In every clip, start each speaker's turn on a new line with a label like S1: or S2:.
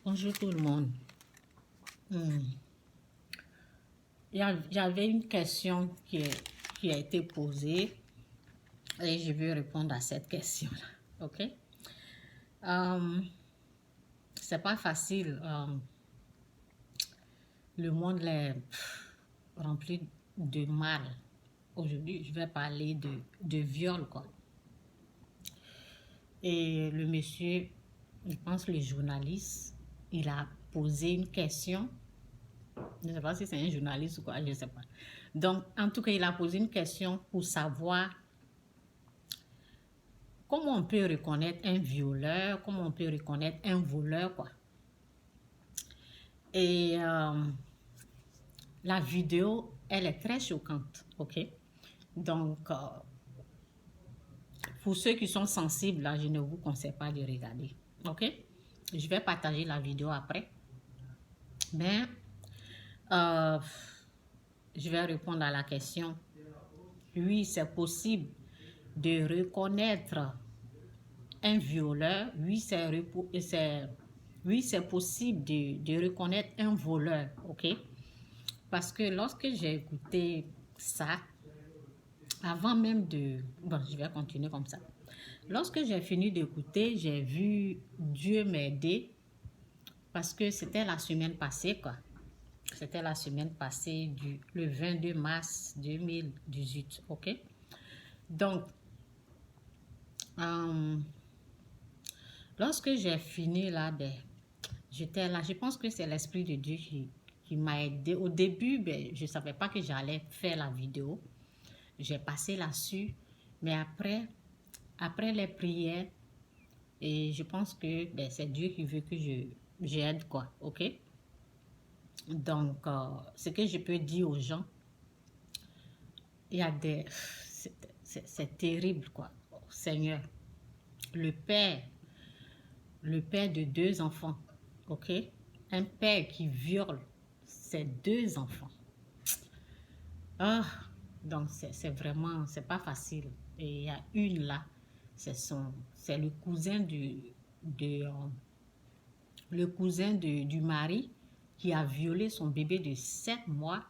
S1: Bonjour tout le monde. Hmm. J'avais une question qui a été posée et je vais répondre à cette question-là. OK? C'est pas facile. Le monde est rempli de mal. Aujourd'hui, je vais parler de viol, quoi. Et le monsieur, je pense le journaliste, il a posé une question. Je ne sais pas si c'est un journaliste ou quoi, je ne sais pas. Donc, en tout cas, il a posé une question pour savoir comment on peut reconnaître un violeur, comment on peut reconnaître un voleur, quoi. Et la vidéo, elle est très choquante, ok? Donc, pour ceux qui sont sensibles, là, je ne vous conseille pas de regarder, ok? Je vais partager la vidéo après. Mais, je vais répondre à la question. Oui, c'est possible de reconnaître un violeur. Oui, c'est possible de reconnaître un voleur, ok? Parce que lorsque j'ai écouté ça, avant même de... Bon, je vais continuer comme ça. Lorsque j'ai fini d'écouter, j'ai vu Dieu m'aider parce que c'était la semaine passée, quoi. C'était la semaine passée, le 22 mars 2018, ok? Donc, lorsque j'ai fini là, ben, j'étais là. Je pense que c'est l'Esprit de Dieu qui m'a aidé. Au début, ben, je ne savais pas que j'allais faire la vidéo. J'ai passé là-dessus. Mais après les prières, et je pense que ben, c'est Dieu qui veut que j'aide, quoi. OK? Donc, ce que je peux dire aux gens, il y a des... C'est terrible, quoi. Oh, Seigneur, le père de 2 enfants, OK? Un père qui viole ses 2 enfants. Ah, donc c'est vraiment, c'est pas facile. Et il y a une là, c'est le cousin du mari qui a violé son bébé de 7 mois.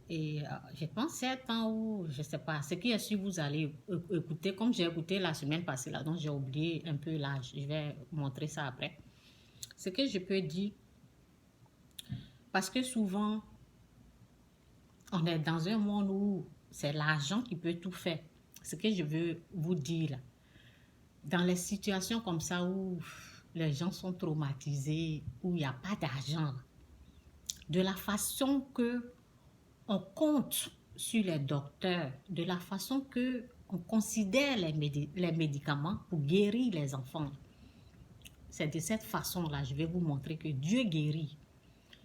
S1: Et je pense 7 ans ou je sais pas. Ce qui est sûr, vous allez écouter, comme j'ai écouté la semaine passée là, donc j'ai oublié un peu l'âge. Je vais montrer ça après. Ce que je peux dire, parce que souvent, on est dans un monde où c'est l'argent qui peut tout faire. Ce que je veux vous dire là, dans les situations comme ça où les gens sont traumatisés, où il n'y a pas d'argent, de la façon que on compte sur les docteurs, de la façon que on considère les médicaments pour guérir les enfants. C'est de cette façon-là, je vais vous montrer que Dieu guérit.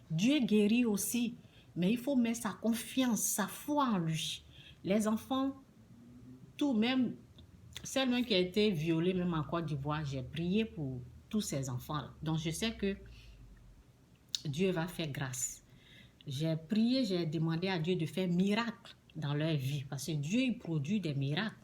S1: Dieu guérit aussi, mais il faut mettre sa confiance, sa foi en lui. Les enfants, tout même, celle qui a été violée même en Côte d'Ivoire, j'ai prié pour tous ces enfants-là. Donc je sais que Dieu va faire grâce. J'ai prié, j'ai demandé à Dieu de faire miracle dans leur vie, parce que Dieu il produit des miracles.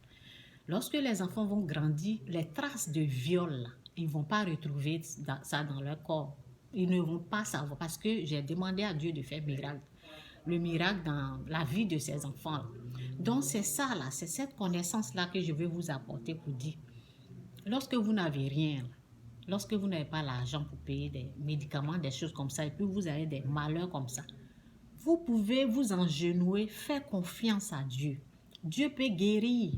S1: Lorsque les enfants vont grandir, les traces de viol, ils ne vont pas retrouver ça dans leur corps. Ils ne vont pas savoir, parce que j'ai demandé à Dieu de faire miracle. Le miracle dans la vie de ces enfants-là. Donc c'est ça là, c'est cette connaissance-là que je vais vous apporter pour dire. Lorsque vous n'avez rien, lorsque vous n'avez pas l'argent pour payer des médicaments, des choses comme ça, et puis vous avez des malheurs comme ça, vous pouvez vous engenouer, faire confiance à Dieu. Dieu peut guérir.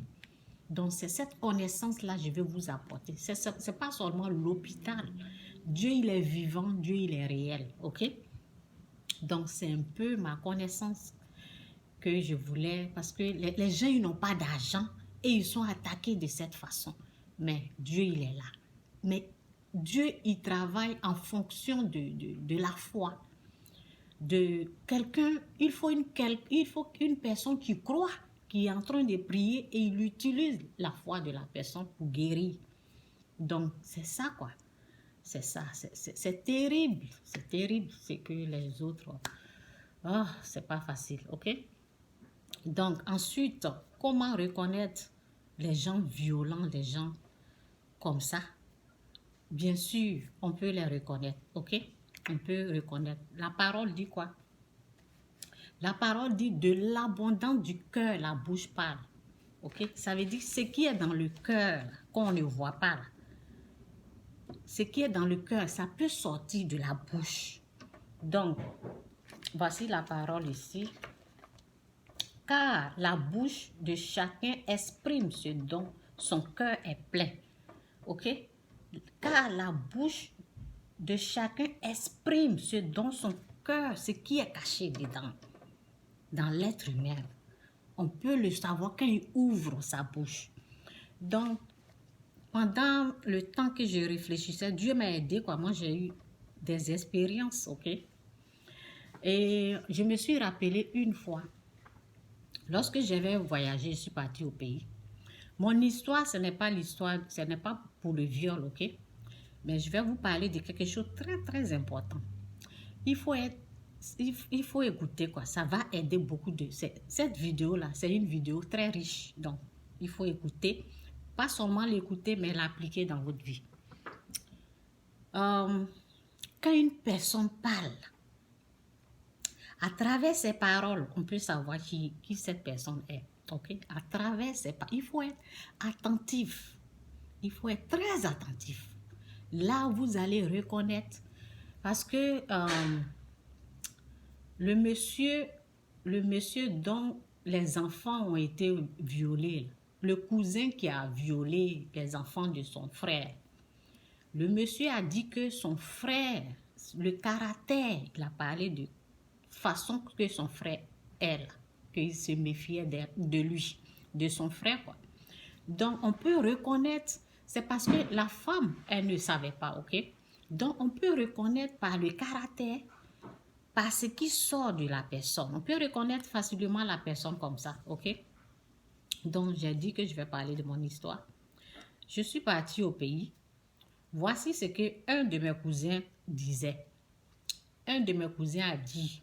S1: Donc, c'est cette connaissance-là que je vais vous apporter. Ce n'est pas seulement l'hôpital. Dieu, il est vivant. Dieu, il est réel. OK? Donc, c'est un peu ma connaissance que je voulais. Parce que les gens, ils n'ont pas d'argent et ils sont attaqués de cette façon. Mais Dieu, il est là. Mais Dieu, il travaille en fonction de la foi. De quelqu'un, il faut une personne qui croit, qui est en train de prier et il utilise la foi de la personne pour guérir. Donc, c'est ça quoi. C'est ça. C'est terrible. C'est terrible. C'est que les autres... Oh, c'est pas facile. OK? Donc, ensuite, comment reconnaître les gens violents, les gens comme ça? bien sûr, on peut les reconnaître, ok? On peut reconnaître. La parole dit quoi? La parole dit de l'abondance du cœur, la bouche parle. Ok? Ça veut dire ce qui est dans le cœur, qu'on ne voit pas. Là. Ce qui est dans le cœur, ça peut sortir de la bouche. Donc, voici la parole ici. Car la bouche de chacun exprime ce dont son cœur est plein. Ok? Car la bouche de chacun exprime ce dont son cœur, ce qui est caché dedans, dans l'être humain. On peut le savoir quand il ouvre sa bouche. Donc, pendant le temps que je réfléchissais, Dieu m'a aidé, quoi. Moi, j'ai eu des expériences, ok? Et je me suis rappelé une fois, lorsque j'avais voyagé, je suis partie au pays. Mon histoire, ce n'est pas l'histoire, ce n'est pas pour le viol, ok? Mais je vais vous parler de quelque chose de très, très important. Il faut écouter, quoi. Ça va aider beaucoup de... Cette vidéo-là, c'est une vidéo très riche. Donc, il faut écouter. Pas seulement l'écouter, mais l'appliquer dans votre vie. Quand une personne parle, à travers ses paroles, on peut savoir qui cette personne est. Ok? À travers ses paroles, il faut être attentif. Il faut être très attentif. Là, vous allez reconnaître. Parce que le monsieur dont les enfants ont été violés, le cousin qui a violé les enfants de son frère, le monsieur a dit que son frère, le caractère, il a parlé de façon que son frère est, qu'il se méfiait de lui, de son frère, quoi. Donc, on peut reconnaître, c'est parce que la femme, elle ne savait pas, ok? Donc, on peut reconnaître par le caractère, par ce qui sort de la personne. On peut reconnaître facilement la personne comme ça, ok? Donc, j'ai dit que je vais parler de mon histoire. Je suis partie au pays. Voici ce qu'un de mes cousins disait. Un de mes cousins a dit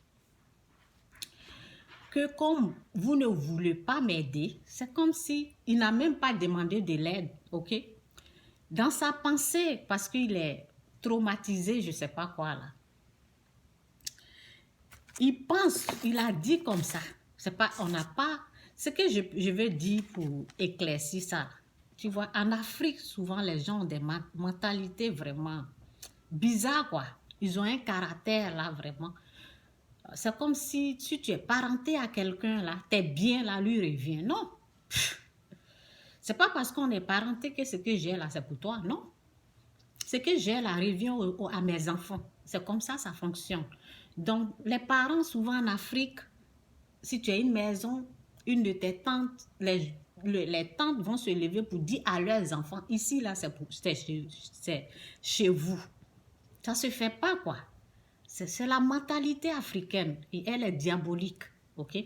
S1: que comme vous ne voulez pas m'aider, c'est comme si il n'a même pas demandé de l'aide, ok? Dans sa pensée, parce qu'il est traumatisé, je ne sais pas quoi là. Il pense, il a dit comme ça. C'est pas, on n'a pas... Ce que je veux dire pour éclaircir ça, tu vois, en Afrique, souvent, les gens ont des mentalités vraiment bizarres, quoi. Ils ont un caractère, là, vraiment. C'est comme si tu es parenté à quelqu'un, là, tes biens, là, lui revient. Non. C'est pas parce qu'on est parenté que ce que j'ai, là, c'est pour toi. Non. Ce que j'ai, là, revient à mes enfants. C'est comme ça fonctionne. Donc, les parents, souvent en Afrique, si tu as une maison, une de tes tantes, les tantes vont se lever pour dire à leurs enfants, ici, là, c'est chez vous. Ça ne se fait pas, quoi. C'est la mentalité africaine et elle est diabolique, ok?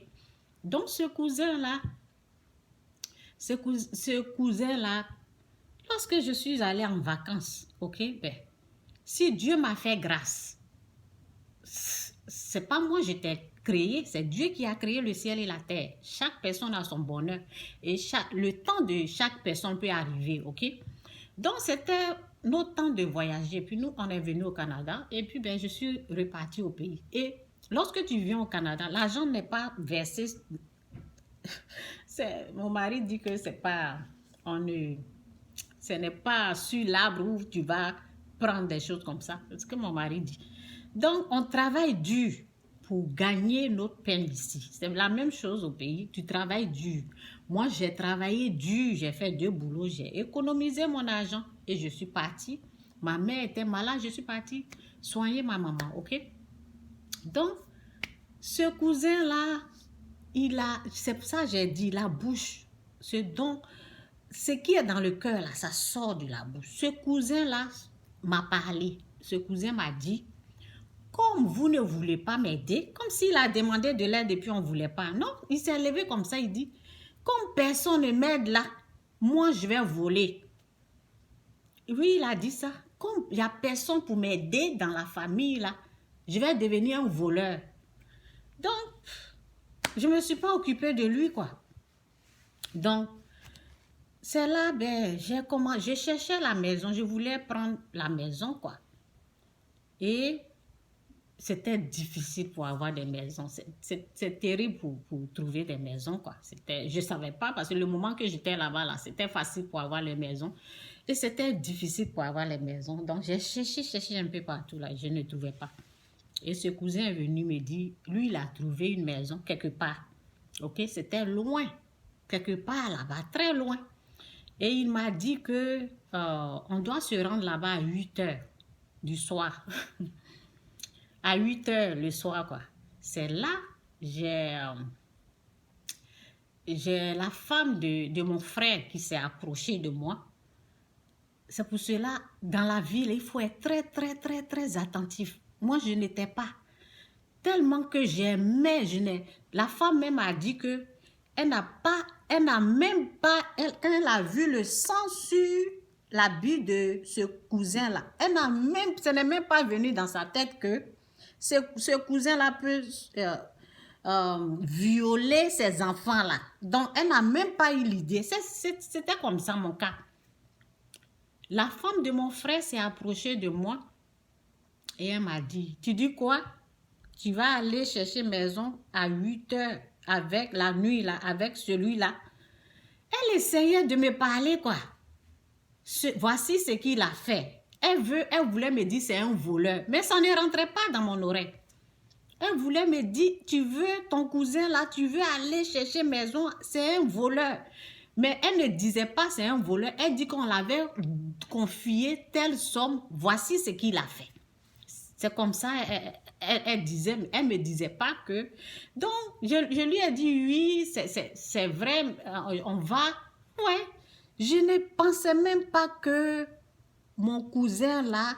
S1: Donc, ce cousin-là, lorsque je suis allée en vacances, ok, ben, si Dieu m'a fait grâce, c'est pas moi je t'ai créé, c'est Dieu qui a créé le ciel et la terre. Chaque personne a son bonheur et le temps de chaque personne peut arriver, ok? Donc, c'était notre temps de voyager. Puis nous, on est venu au Canada et puis ben, je suis repartie au pays. Et lorsque tu viens au Canada, l'argent n'est pas versé. Mon mari dit que c'est pas... ce n'est pas sur l'arbre où tu vas prendre des choses comme ça. C'est ce que mon mari dit. Donc, on travaille dur pour gagner notre pain ici. C'est la même chose au pays. Tu travailles dur. Moi, j'ai travaillé dur. J'ai fait 2 boulots. J'ai économisé mon argent et je suis partie. Ma mère était malade. Je suis partie soigner ma maman. OK? Donc, ce cousin-là, c'est pour ça que j'ai dit la bouche. Ce qui est dans le cœur, là, ça sort de la bouche. Ce cousin-là m'a parlé. Ce cousin m'a dit, comme vous ne voulez pas m'aider, comme s'il a demandé de l'aide et puis on ne voulait pas. Non, il s'est levé comme ça, il dit, comme personne ne m'aide là, moi je vais voler. Oui, il a dit ça. Comme il n'y a personne pour m'aider dans la famille là, je vais devenir un voleur. Donc, je ne me suis pas occupée de lui, quoi. Donc, c'est là, ben, je cherchais la maison, je voulais prendre la maison, quoi. Et c'était difficile pour avoir des maisons. C'est terrible pour trouver des maisons, quoi. Je ne savais pas, parce que le moment que j'étais là-bas, là, c'était facile pour avoir les maisons. Et c'était difficile pour avoir les maisons. Donc, j'ai cherché un peu partout, là. Je ne trouvais pas. Et ce cousin est venu me dire, lui, il a trouvé une maison quelque part. OK? C'était loin. Quelque part là-bas, très loin. Et il m'a dit que on doit se rendre là-bas à 8 heures du soir. À 8 heures le soir, quoi. C'est là, j'ai la femme de mon frère qui s'est approchée de moi. C'est pour cela, dans la ville, il faut être très, très, très, très attentif. Moi, je n'étais pas. Tellement que j'aimais, la femme même a dit que elle n'a même pas, quand elle a vu le sang sur l'habit de ce cousin-là, ce n'est même pas venu dans sa tête que ce cousin-là peut violer ses enfants-là. Donc, elle n'a même pas eu l'idée. C'était comme ça mon cas. La femme de mon frère s'est approchée de moi et elle m'a dit, tu dis quoi? Tu vas aller chercher maison à 8 heures avec la nuit, là, avec celui-là. Elle essayait de me parler, quoi. Voici ce qu'il a fait. Elle voulait me dire c'est un voleur, mais ça ne rentrait pas dans mon oreille. Elle voulait me dire, tu veux ton cousin là, tu veux aller chercher maison, c'est un voleur. Mais elle ne disait pas c'est un voleur, elle dit qu'on l'avait confié telle somme, voici ce qu'il a fait. C'est comme ça, elle me disait pas que... Donc, je lui ai dit, oui, c'est vrai, on va... Ouais, je ne pensais même pas que mon cousin là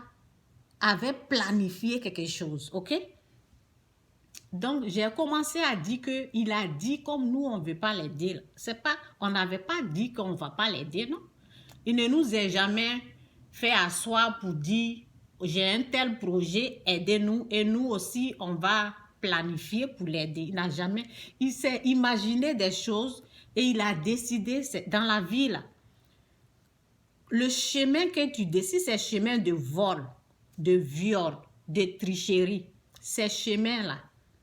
S1: avait planifié quelque chose, ok? Donc, j'ai commencé à dire qu'il a dit comme nous, on ne veut pas l'aider. On n'avait pas dit qu'on ne va pas l'aider, non? Il ne nous a jamais fait asseoir pour dire, j'ai un tel projet, aidez-nous. Et nous aussi, on va planifier pour l'aider. Il s'est imaginé des choses et il a décidé, dans la vie, là, le chemin que tu décides, c'est le chemin de vol, de viol, de tricherie. Ces chemins-là,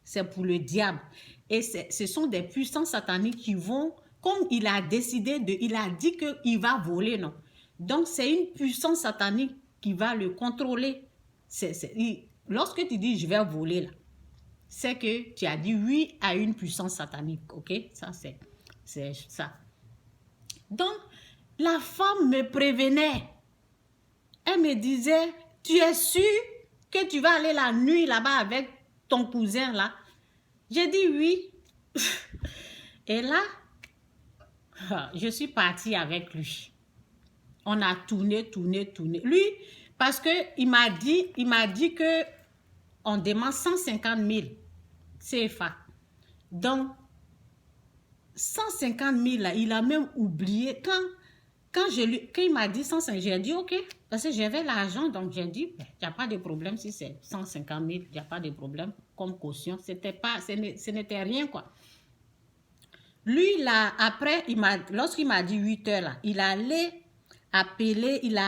S1: c'est pour le diable. Et ce sont des puissances sataniques qui vont, comme il a décidé, il a dit qu'il va voler, non? Donc, c'est une puissance satanique qui va le contrôler. Lorsque tu dis, je vais voler, là, c'est que tu as dit oui à une puissance satanique, ok? Ça, c'est ça. Donc, la femme me prévenait. Elle me disait, tu es sûr que tu vas aller la nuit là-bas avec ton cousin là? J'ai dit oui. Et là, je suis partie avec lui. On a tourné. Lui, parce qu'il m'a dit que on demande 150 000 CFA. Donc, 150 000 là, il a même oublié. Quand il m'a dit 150 000, j'ai dit ok, parce que j'avais l'argent, donc j'ai dit, il n'y a pas de problème si c'est 150 000, il n'y a pas de problème comme caution. Ce n'était rien, quoi. Lui, là, après, lorsqu'il m'a dit 8 heures, là, il allait appeler, il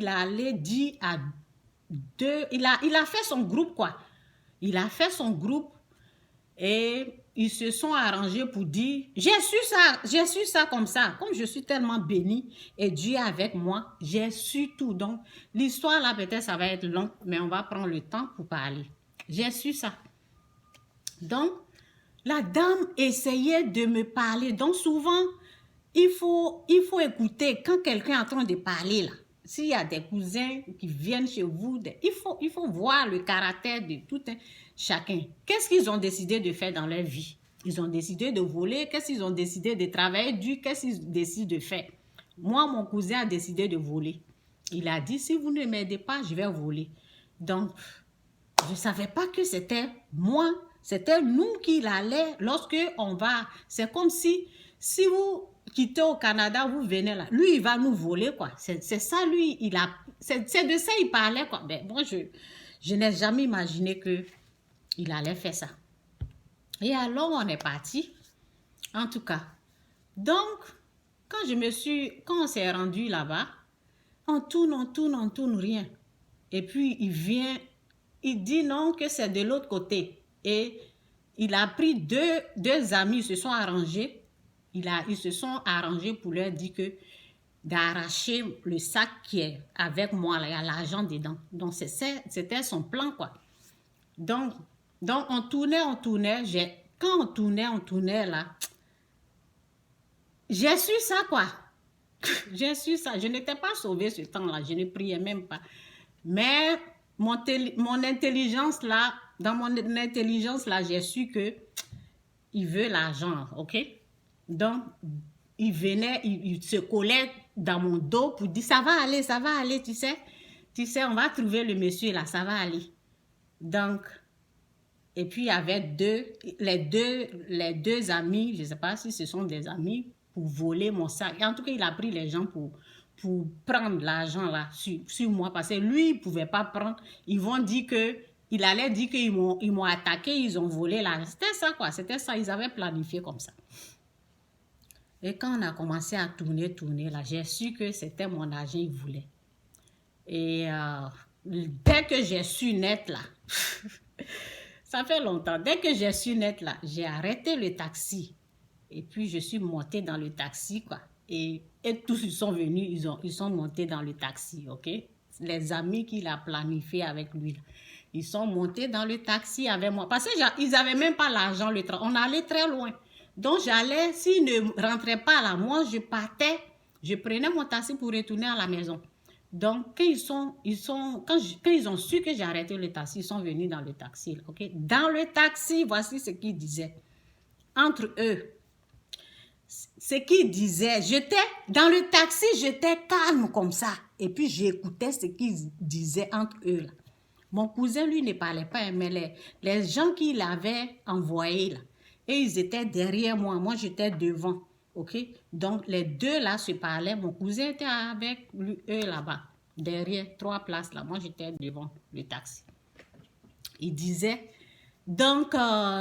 S1: allait dire à deux, il a fait son groupe, quoi. Il a fait son groupe et ils se sont arrangés pour dire, j'ai su ça comme ça. Comme je suis tellement bénie et Dieu est avec moi, j'ai su tout. Donc, l'histoire là, peut-être ça va être long, mais on va prendre le temps pour parler. J'ai su ça. Donc, la dame essayait de me parler. Donc, souvent, il faut écouter quand quelqu'un est en train de parler là. S'il y a des cousins qui viennent chez vous, il faut voir le caractère de tout chacun. Qu'est-ce qu'ils ont décidé de faire dans leur vie? Ils ont décidé de voler. Qu'est-ce qu'ils ont décidé de travailler dur? Qu'est-ce qu'ils décident de faire? Moi, mon cousin a décidé de voler. Il a dit, si vous ne m'aidez pas, je vais voler. Donc, je ne savais pas que c'était moi. C'était nous qui allait lorsque on va. C'est comme si vous quittez au Canada, vous venez là. Lui, il va nous voler, quoi. C'est ça, lui, c'est de ça il parlait, quoi. Mais moi, je n'ai jamais imaginé qu'il allait faire ça. Et alors, on est parti. En tout cas. Donc, Quand on s'est rendu là-bas, on tourne, rien. Et puis, il vient, il dit non, que c'est de l'autre côté. Et il a pris deux amis, ils se sont arrangés. Ils se sont arrangés pour leur dire que d'arracher le sac qui est avec moi, là, il y a l'argent dedans. Donc, c'était son plan, quoi. Donc on tournait. Quand on tournait, là, j'ai su ça, quoi. J'ai su ça. Je n'étais pas sauvée ce temps-là. Je ne priais même pas. Mais mon intelligence, là, dans mon intelligence, là, j'ai su que il veut l'argent, ok? Donc, il venait, il se collait dans mon dos pour dire, ça va aller, tu sais, on va trouver le monsieur, là, ça va aller. Donc, et puis, il y avait les deux amis, je ne sais pas si ce sont des amis, pour voler mon sac. Et en tout cas, il a pris les gens pour prendre l'argent là sur moi. Parce que lui, il ne pouvait pas prendre. Il allait dire qu'ils m'ont attaqué, ils ont volé l'argent. C'était ça, quoi. C'était ça. Ils avaient planifié comme ça. Et quand on a commencé à tourner, là, j'ai su que c'était mon argent qu'ils voulaient. Et dès que j'ai su net, là, ça fait longtemps, dès que j'ai su net, là, j'ai arrêté le taxi. Et puis, je suis montée dans le taxi, quoi. Et tous, ils sont venus, ils sont montés dans le taxi, ok? Les amis qu'il a planifié avec lui, là. Ils sont montés dans le taxi avec moi. Parce qu'ils n'avaient même pas l'argent, on allait très loin. Donc, j'allais, s'ils ne rentraient pas là, moi, je partais, je prenais mon taxi pour retourner à la maison. Donc, quand ils ont su que j'ai arrêté le taxi, ils sont venus dans le taxi, ok? Dans le taxi, voici ce qu'ils disaient. Entre eux, ce qu'ils disaient, dans le taxi, j'étais calme comme ça. Et puis, j'écoutais ce qu'ils disaient entre eux, là. Mon cousin, lui, ne parlait pas, mais les gens qu'il avait envoyés, là, et ils étaient derrière moi. Moi, j'étais devant, ok? Donc, les deux, là, se parlaient. Mon cousin était avec eux, là-bas, derrière, 3 places, là. Moi, j'étais devant le taxi. Il disait, donc,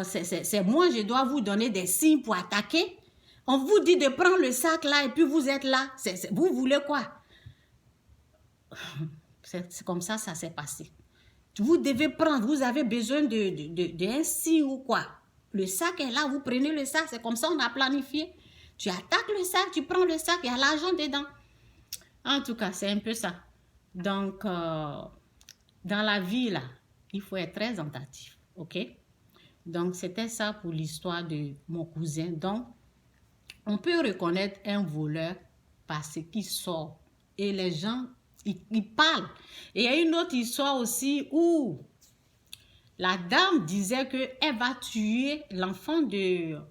S1: c'est moi, je dois vous donner des signes pour attaquer. On vous dit de prendre le sac, là, et puis vous êtes là. Vous voulez quoi? C'est comme ça s'est passé. Vous devez prendre, vous avez besoin d'un signe ou quoi. Le sac est là, vous prenez le sac, c'est comme ça on a planifié. Tu attaques le sac, tu prends le sac, il y a l'argent dedans. En tout cas, c'est un peu ça. Donc, dans la vie, là, il faut être très attentif, ok? Donc, c'était ça pour l'histoire de mon cousin. Donc, on peut reconnaître un voleur parce qu'il sort. Et les gens, ils parlent. Et il y a une autre histoire aussi où la dame disait qu'elle va tuer l'enfant de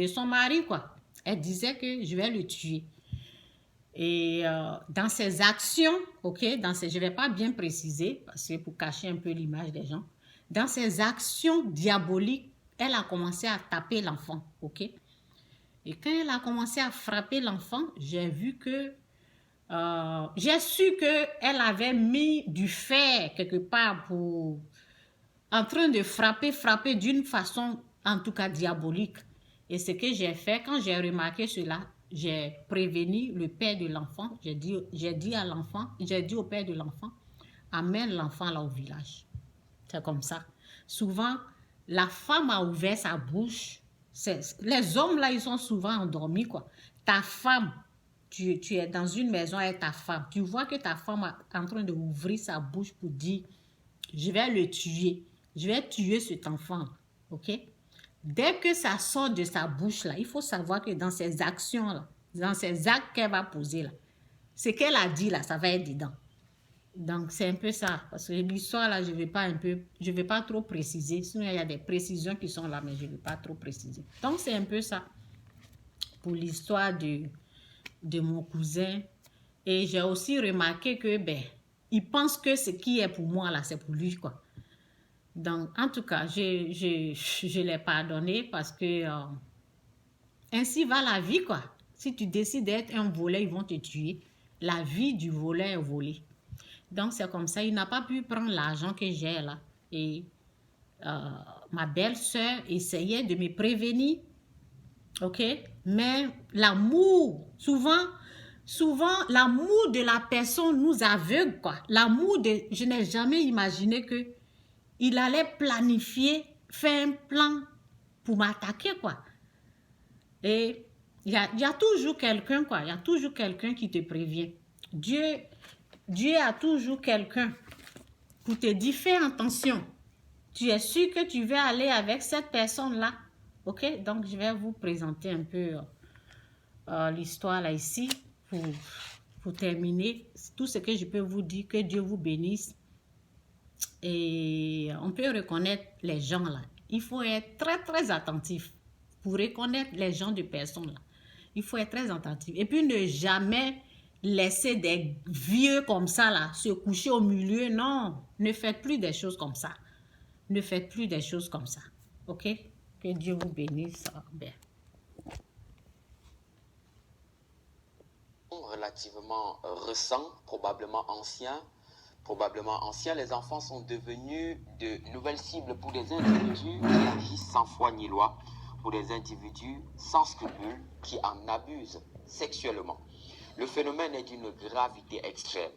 S1: son mari, quoi. Elle disait que je vais le tuer. Et dans ses actions, ok, je ne vais pas bien préciser, parce que pour cacher un peu l'image des gens, dans ses actions diaboliques, elle a commencé à taper l'enfant, ok. Et quand elle a commencé à frapper l'enfant, j'ai su qu'elle avait mis du fer quelque part en train de frapper d'une façon, en tout cas diabolique. Et ce que j'ai fait, quand j'ai remarqué cela, j'ai prévenu le père de l'enfant. J'ai dit au père de l'enfant, amène l'enfant là au village. C'est comme ça. Souvent, la femme a ouvert sa bouche. Les hommes là, ils sont souvent endormis, quoi. Ta femme, tu es dans une maison avec ta femme. Tu vois que ta femme est en train d'ouvrir sa bouche pour dire, je vais le tuer. Je vais tuer cet enfant, ok? Dès que ça sort de sa bouche, là, il faut savoir que dans ses actions, là, dans ses actes qu'elle va poser, là, ce qu'elle a dit, là, ça va être dedans. Donc, c'est un peu ça. Parce que l'histoire, là, je ne vais pas trop préciser. Sinon, il y a des précisions qui sont là, mais je ne vais pas trop préciser. Donc, c'est un peu ça pour l'histoire de mon cousin. Et j'ai aussi remarqué que, il pense que ce qui est pour moi, là, c'est pour lui, quoi. Donc, en tout cas, je l'ai pardonné parce que ainsi va la vie, quoi. Si tu décides d'être un voleur, ils vont te tuer. La vie du voleur est volée. Donc, c'est comme ça. Il n'a pas pu prendre l'argent que j'ai là. Et ma belle-sœur essayait de me prévenir. OK? Mais l'amour, souvent, l'amour de la personne nous aveugle, quoi. Je n'ai jamais imaginé que il allait planifier, faire un plan pour m'attaquer, quoi. Et il y a toujours quelqu'un, quoi. Il y a toujours quelqu'un qui te prévient. Dieu a toujours quelqu'un pour te dire, fais attention. Tu es sûr que tu vas aller avec cette personne-là. OK? Donc, je vais vous présenter un peu l'histoire là ici pour terminer. Tout ce que je peux vous dire, que Dieu vous bénisse. Et on peut reconnaître les gens là. Il faut être très, très attentif pour reconnaître les gens de personnes là. Il faut être très attentif. Et puis, ne jamais laisser des vieux comme ça là se coucher au milieu. Non, ne faites plus des choses comme ça. Ne faites plus des choses comme ça. OK? Que Dieu vous bénisse. Bien.
S2: Relativement récent, probablement ancien, les enfants sont devenus de nouvelles cibles pour des individus qui agissent sans foi ni loi, pour des individus sans scrupules qui en abusent sexuellement. Le phénomène est d'une gravité extrême.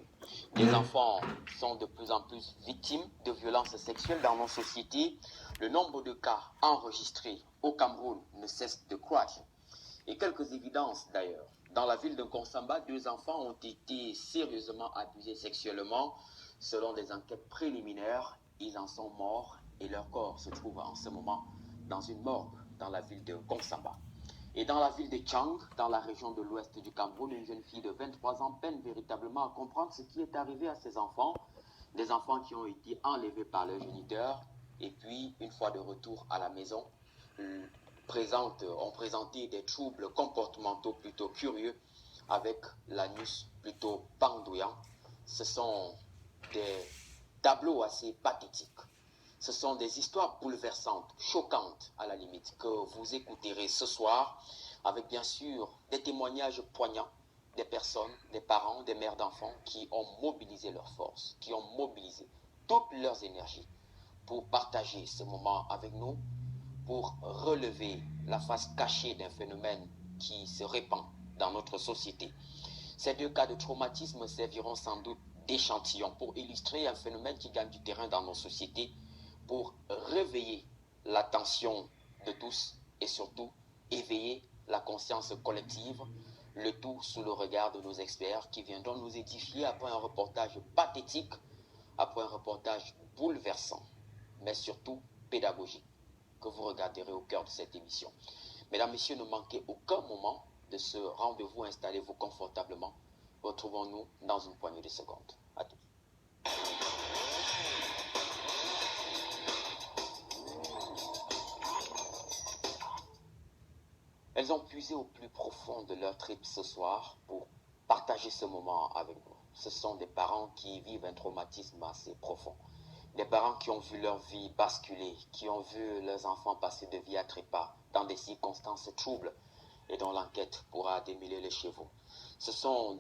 S2: Les enfants sont de plus en plus victimes de violences sexuelles dans nos sociétés. Le nombre de cas enregistrés au Cameroun ne cesse de croître. Et quelques évidences d'ailleurs. Dans la ville de Konsamba, 2 enfants ont été sérieusement abusés sexuellement. Selon des enquêtes préliminaires, ils en sont morts et leur corps se trouve en ce moment dans une morgue dans la ville de Konsamba. Et dans la ville de Tchang, dans la région de l'ouest du Cameroun, une jeune fille de 23 ans peine véritablement à comprendre ce qui est arrivé à ses enfants. Des enfants qui ont été enlevés par leurs géniteurs et puis, une fois de retour à la maison, ont présenté des troubles comportementaux plutôt curieux avec l'anus plutôt pendouillant. Ce sont des tableaux assez pathétiques. Ce sont des histoires bouleversantes, choquantes à la limite, que vous écouterez ce soir, avec bien sûr des témoignages poignants des personnes, des parents, des mères d'enfants qui ont mobilisé leurs forces, qui ont mobilisé toutes leurs énergies pour partager ce moment avec nous, pour relever la face cachée d'un phénomène qui se répand dans notre société. Ces 2 cas de traumatisme serviront sans doute d'échantillon pour illustrer un phénomène qui gagne du terrain dans nos sociétés, pour réveiller l'attention de tous et surtout éveiller la conscience collective, le tout sous le regard de nos experts qui viendront nous édifier après un reportage pathétique, après un reportage bouleversant, mais surtout pédagogique, que vous regarderez au cœur de cette émission. Mesdames, Messieurs, ne manquez aucun moment de ce rendez-vous, installez-vous confortablement. Retrouvons-nous dans une poignée de secondes. À tous. Elles ont puisé au plus profond de leur trip ce soir pour partager ce moment avec nous. Ce sont des parents qui vivent un traumatisme assez profond. Des parents qui ont vu leur vie basculer, qui ont vu leurs enfants passer de vie à trépas dans des circonstances troubles et dont l'enquête pourra démêler les chevaux. Ce sont